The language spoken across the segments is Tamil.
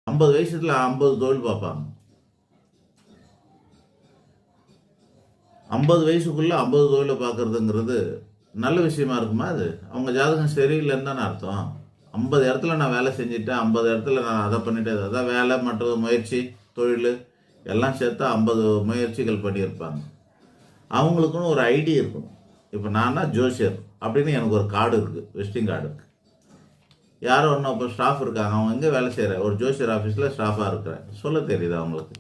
50 வயசுல 50 தொழில் பார்ப்பாங்க. 50 வயசுக்குள்ள 50 தொழிலை பார்க்கறதுங்கிறது நல்ல விஷயமா இருக்குமா அது? அவங்க ஜாதகம் சரியில்லைன்னு தானே அர்த்தம். 50 இடத்துல நான் வேலை செஞ்சுட்டேன், 50 இடத்துல நான் அதை பண்ணிட்டேன், அதான் வேலை மற்ற முயற்சி தொழில் எல்லாம் சேர்த்தா 50 முயற்சிகள் பண்ணியிருப்பாங்க. அவங்களுக்குன்னு ஒரு ஐடி இருக்கணும். இப்போ நான்னா ஜோசியர் அப்படின்னு எனக்கு ஒரு கார்டு இருக்குது, விசிட்டிங் கார்டு இருக்குது. யாரோ ஒன்றும் இப்போ ஸ்டாஃப் இருக்காங்க, அவங்க எங்கே வேலை செய்கிற ஒரு ஜோசியர் ஆஃபீஸில் ஸ்டாஃபாக இருக்கிறேன் சொல்ல தெரியுது அவங்களுக்கு.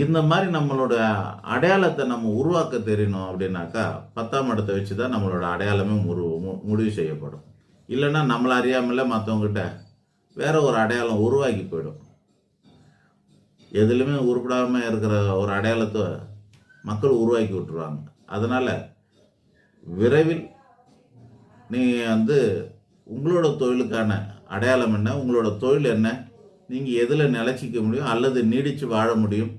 இந்த மாதிரி நம்மளோட அடையாளத்தை நம்ம உருவாக்க தெரியணும் அப்படின்னாக்கா 10ஆம் இடத்தை வச்சு தான் நம்மளோட அடையாளமே முடிவு செய்யப்படும். இல்லைன்னா நம்மளை அறியாமல மற்றவங்ககிட்ட வேற ஒரு அடையாளம் உருவாக்கி போயிடும். எதுலையுமே உருப்படாமல் இருக்கிற ஒரு அடையாளத்தை மக்கள் உருவாக்கி விட்டுருவாங்க. அதனால் விரைவில் நீங்கள் உங்களோட தொழிலுக்கான அடையாளம் என்ன, உங்களோட தொழில் என்ன, நீங்கள் எதில் நிலச்சிக்க முடியும் அல்லது நீடித்து வாழ முடியும்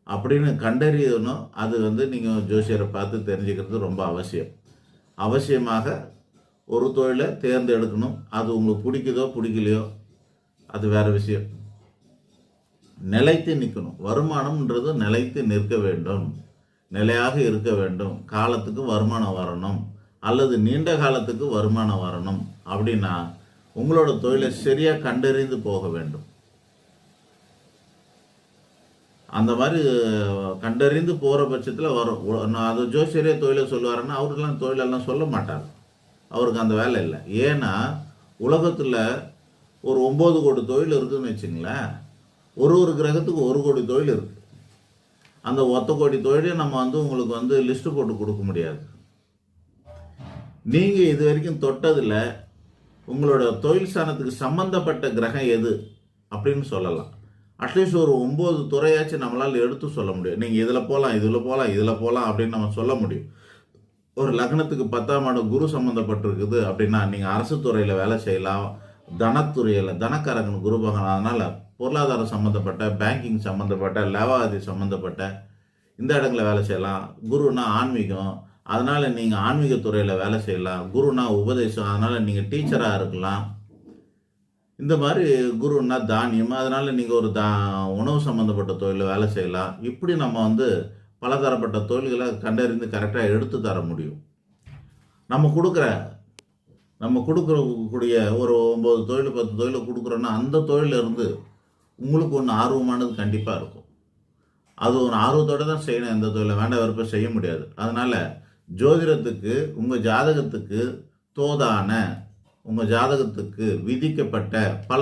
அப்படின்னு கண்டறியணும். அது நீங்கள் ஜோசியரை பார்த்து தெரிஞ்சுக்கிறது ரொம்ப அவசியமாக ஒரு தொழிலை தேர்ந்தெடுக்கணும். அது உங்களுக்கு பிடிக்குதோ பிடிக்கலையோ அது வேறு விஷயம். நிலைத்து நிற்கணும். வருமானம்ன்றது நிலைத்து நிற்க வேண்டும், நிலையாக இருக்க வேண்டும். காலத்துக்கு வருமானம் வரணும் அல்லது நீண்ட காலத்துக்கு வருமானம் வரணும் அப்படின்னா உங்களோட தொழிலை சரியாக கண்டறிந்து போக வேண்டும். அந்த மாதிரி கண்டறிந்து போகிற பட்சத்தில் வரும். அது ஜோசியரே தொழிலை சொல்லுவாருன்னா அவருக்கெல்லாம் தொழிலெல்லாம் சொல்ல மாட்டார். அவருக்கு அந்த வேலை இல்லை. ஏன்னா உலகத்தில் ஒரு 9 கோடி தொழில் இருக்குதுன்னு வச்சுங்களேன். ஒரு கிரகத்துக்கு 1 கோடி தொழில் இருக்குது. அந்த 1 கோடி தொழிலையும் நம்ம உங்களுக்கு லிஸ்ட்டு போட்டு கொடுக்க முடியாது. நீங்கள் இது வரைக்கும் தொட்டதில் உங்களோட தொழில் ஸ்தானத்துக்கு சம்மந்தப்பட்ட கிரகம் எது அப்படின்னு சொல்லலாம். அட்லீஸ்ட் ஒரு 9 துறையாச்சும் நம்மளால் எடுத்து சொல்ல முடியும். நீங்கள் இதில் போகலாம், இதில் போகலாம், இதில் போகலாம் அப்படின்னு நம்ம சொல்ல முடியும். ஒரு லக்னத்துக்கு 10ஆம் இடம் குரு சம்மந்தப்பட்டிருக்குது அப்படின்னா நீங்கள் அரசு துறையில் வேலை செய்யலாம். தனத்துறையில் தனக்காரகன் குரு பகவான், அதனால் பொருளாதாரம் சம்மந்தப்பட்ட, பேங்கிங் சம்மந்தப்பட்ட, லேவாதி சம்மந்தப்பட்ட இந்த இடங்களில் வேலை செய்யலாம். குருனா ஆன்மீகம், அதனால் நீங்கள் ஆன்மீகத்துறையில் வேலை செய்யலாம். குருனா உபதேசம், அதனால் நீங்கள் டீச்சராக இருக்கலாம். இந்த மாதிரி குருன்னா தானியம், அதனால் நீங்கள் ஒரு உணவு சம்மந்தப்பட்ட தொழிலில் வேலை செய்யலாம். இப்படி நம்ம பலதரப்பட்ட தொழில்களை கண்டறிந்து கரெக்டாக எடுத்து தர முடியும். நம்ம கொடுக்கக்கூடிய ஒரு 9 தொழில் 10 தொழில் கொடுக்குறோன்னா அந்த தொழிலிருந்து உங்களுக்கு ஒன்று ஆர்வமானது கண்டிப்பாக இருக்கும். அது ஒரு ஆர்வத்தோடு தான் செய்யணும். எந்த தொழிலை வேண்டாம் விருப்ப செய்ய முடியாது. அதனால் ஜோதிடத்துக்கு உங்கள் ஜாதகத்துக்கு தோதான, உங்கள் ஜாதகத்துக்கு விதிக்கப்பட்ட பல